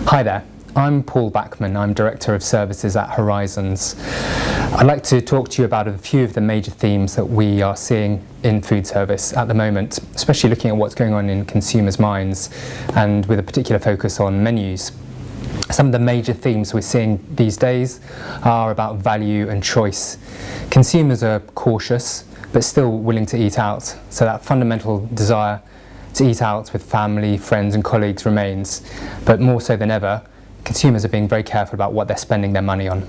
Hi there, I'm Paul Backman. I'm Director of Services at Horizons. I'd like to talk to you about a few of the major themes that we are seeing in food service at the moment, especially looking at what's going on in consumers' minds and with a particular focus on menus. Some of the major themes we're seeing these days are about value and choice. Consumers are cautious but still willing to eat out, so that fundamental desire to eat out with family, friends and colleagues remains, but more so than ever, consumers are being very careful about what they're spending their money on.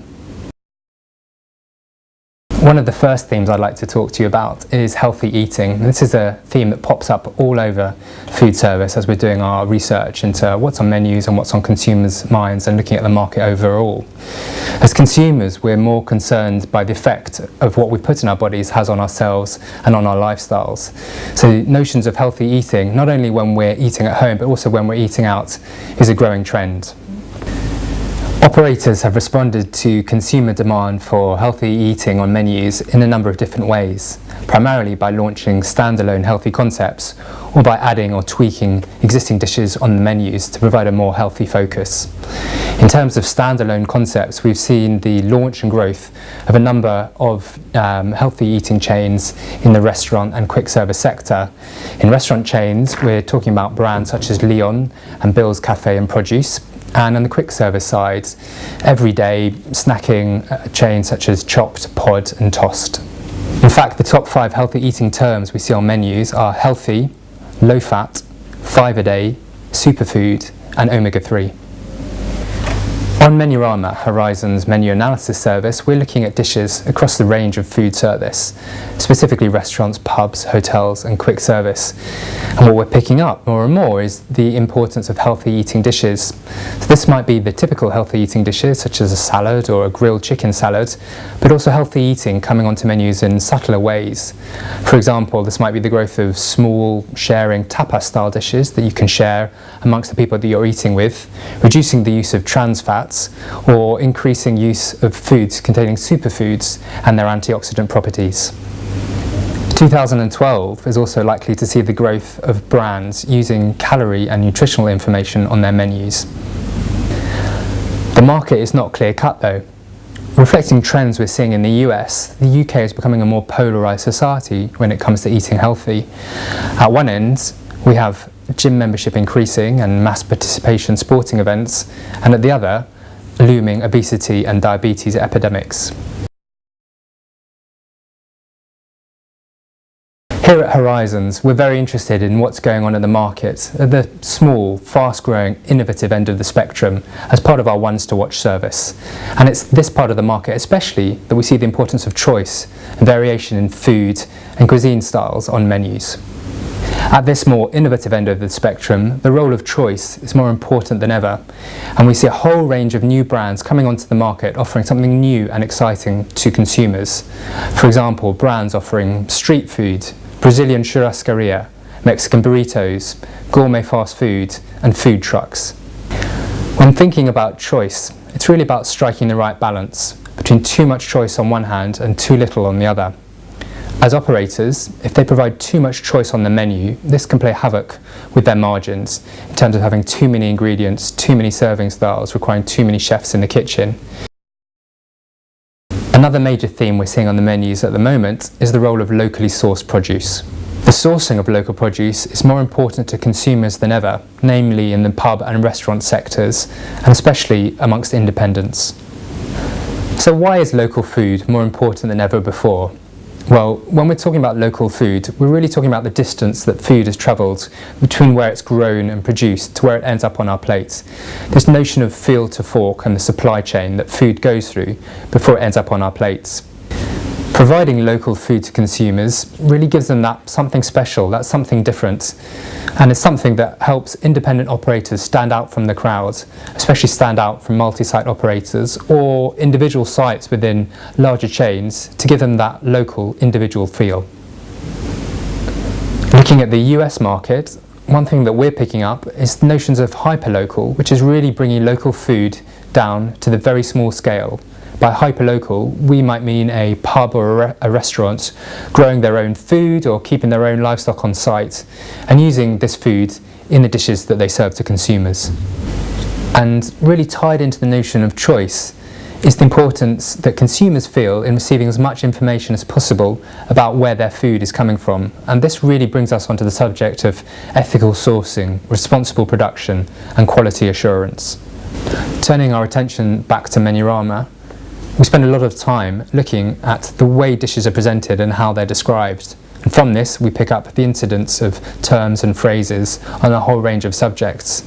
One of the first themes I'd like to talk to you about is healthy eating. This is a theme that pops up all over food service as we're doing our research into what's on menus and what's on consumers' minds and looking at the market overall. As consumers, we're more concerned by the effect of what we put in our bodies has on ourselves and on our lifestyles. So notions of healthy eating, not only when we're eating at home, but also when we're eating out, is a growing trend. Operators have responded to consumer demand for healthy eating on menus in a number of different ways, primarily by launching standalone healthy concepts or by adding or tweaking existing dishes on the menus to provide a more healthy focus. In terms of standalone concepts, we've seen the launch and growth of a number of healthy eating chains in the restaurant and quick service sector. In restaurant chains, we're talking about brands such as Leon and Bill's Cafe and Produce. And on the quick service side, everyday snacking chains such as Chopped, Pod and Tossed. In fact, the top 5 healthy eating terms we see on menus are healthy, low fat, 5 a day, superfood and omega-3. On Menurama, Horizons menu analysis service, we're looking at dishes across the range of food service, specifically restaurants, pubs, hotels and quick service. And what we're picking up more and more is the importance of healthy eating dishes. So this might be the typical healthy eating dishes such as a salad or a grilled chicken salad, but also healthy eating coming onto menus in subtler ways. For example, this might be the growth of small sharing tapas style dishes that you can share amongst the people that you're eating with, reducing the use of trans fats, or increasing use of foods containing superfoods and their antioxidant properties. 2012 is also likely to see the growth of brands using calorie and nutritional information on their menus. The market is not clear-cut though. Reflecting trends we're seeing in the US, the UK is becoming a more polarised society when it comes to eating healthy. At one end, we have gym membership increasing and mass participation sporting events, and at the other, looming obesity and diabetes epidemics. Here at Horizons, we're very interested in what's going on in the market at the small, fast-growing, innovative end of the spectrum as part of our Ones to Watch service. And it's this part of the market especially that we see the importance of choice and variation in food and cuisine styles on menus. At this more innovative end of the spectrum, the role of choice is more important than ever, and we see a whole range of new brands coming onto the market offering something new and exciting to consumers. For example, brands offering street food, Brazilian churrascaria, Mexican burritos, gourmet fast food and food trucks. When thinking about choice, it's really about striking the right balance between too much choice on one hand and too little on the other. As operators, if they provide too much choice on the menu, this can play havoc with their margins in terms of having too many ingredients, too many serving styles, requiring too many chefs in the kitchen. Another major theme we're seeing on the menus at the moment is the role of locally sourced produce. The sourcing of local produce is more important to consumers than ever, namely in the pub and restaurant sectors, and especially amongst independents. So why is local food more important than ever before? Well, when we're talking about local food, we're really talking about the distance that food has travelled between where it's grown and produced to where it ends up on our plates. This notion of field to fork and the supply chain that food goes through before it ends up on our plates. Providing local food to consumers really gives them that something special, that something different, and it's something that helps independent operators stand out from the crowd, especially stand out from multi-site operators or individual sites within larger chains to give them that local individual feel. Looking at the US market, one thing that we're picking up is notions of hyperlocal, which is really bringing local food down to the very small scale. By hyperlocal, we might mean a pub or a restaurant growing their own food or keeping their own livestock on site and using this food in the dishes that they serve to consumers. And really tied into the notion of choice is the importance that consumers feel in receiving as much information as possible about where their food is coming from. And this really brings us onto the subject of ethical sourcing, responsible production and quality assurance. Turning our attention back to Menurama, we spend a lot of time looking at the way dishes are presented and how they're described. And from this, we pick up the incidence of terms and phrases on a whole range of subjects.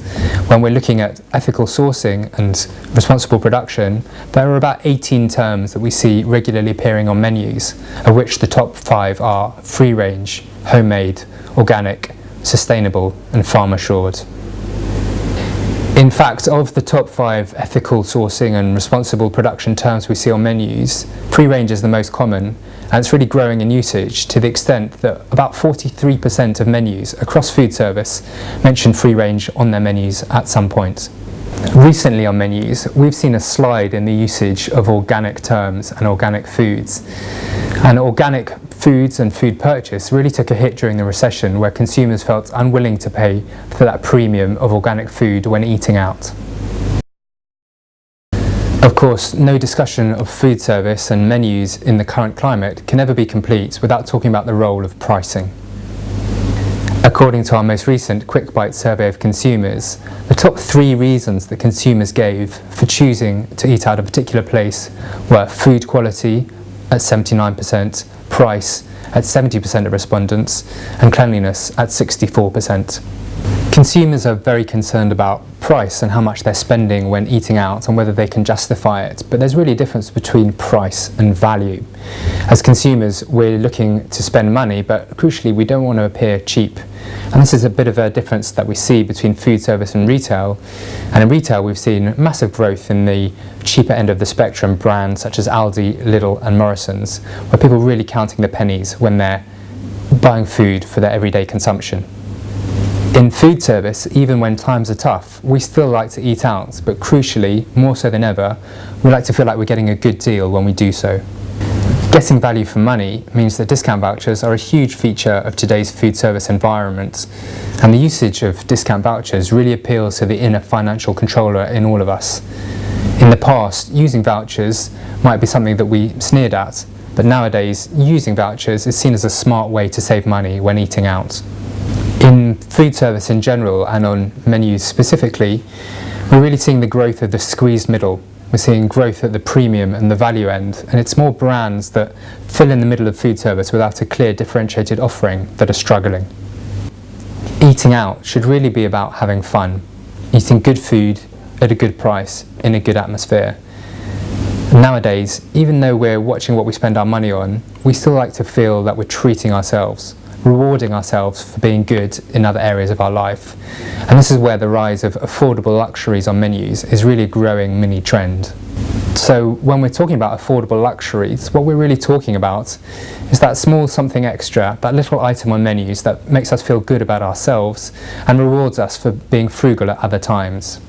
When we're looking at ethical sourcing and responsible production, there are about 18 terms that we see regularly appearing on menus, of which the top 5 are free range, homemade, organic, sustainable, and farm assured. In fact, of the top 5 ethical sourcing and responsible production terms we see on menus, free range is the most common, and it's really growing in usage to the extent that about 43% of menus across food service mention free range on their menus at some point. Recently on menus, we've seen a slide in the usage of organic terms and organic foods. And organic foods and food purchase really took a hit during the recession, where consumers felt unwilling to pay for that premium of organic food when eating out. Of course, no discussion of food service and menus in the current climate can ever be complete without talking about the role of pricing. According to our most recent Quick Bite survey of consumers, the top 3 reasons that consumers gave for choosing to eat out a particular place were food quality at 79%, price at 70% of respondents, and cleanliness at 64%. Consumers are very concerned about price and how much they're spending when eating out and whether they can justify it, but there's really a difference between price and value. As consumers, we're looking to spend money, but crucially we don't want to appear cheap. And this is a bit of a difference that we see between food service and retail. And in retail we've seen massive growth in the cheaper end of the spectrum, brands such as Aldi, Lidl and Morrison's, where people are really counting the pennies when they're buying food for their everyday consumption. In food service, even when times are tough, we still like to eat out, but crucially, more so than ever, we like to feel like we're getting a good deal when we do so. Getting value for money means that discount vouchers are a huge feature of today's food service environment, and the usage of discount vouchers really appeals to the inner financial controller in all of us. In the past, using vouchers might be something that we sneered at, but nowadays, using vouchers is seen as a smart way to save money when eating out. In food service in general and on menus specifically, we're really seeing the growth of the squeezed middle. We're seeing growth at the premium and the value end, and it's more brands that fill in the middle of food service without a clear differentiated offering that are struggling. Eating out should really be about having fun, eating good food at a good price in a good atmosphere. Nowadays, even though we're watching what we spend our money on, we still like to feel that we're treating ourselves, rewarding ourselves for being good in other areas of our life. And this is where the rise of affordable luxuries on menus is really a growing mini trend. So when we're talking about affordable luxuries, what we're really talking about is that small something extra, that little item on menus that makes us feel good about ourselves and rewards us for being frugal at other times.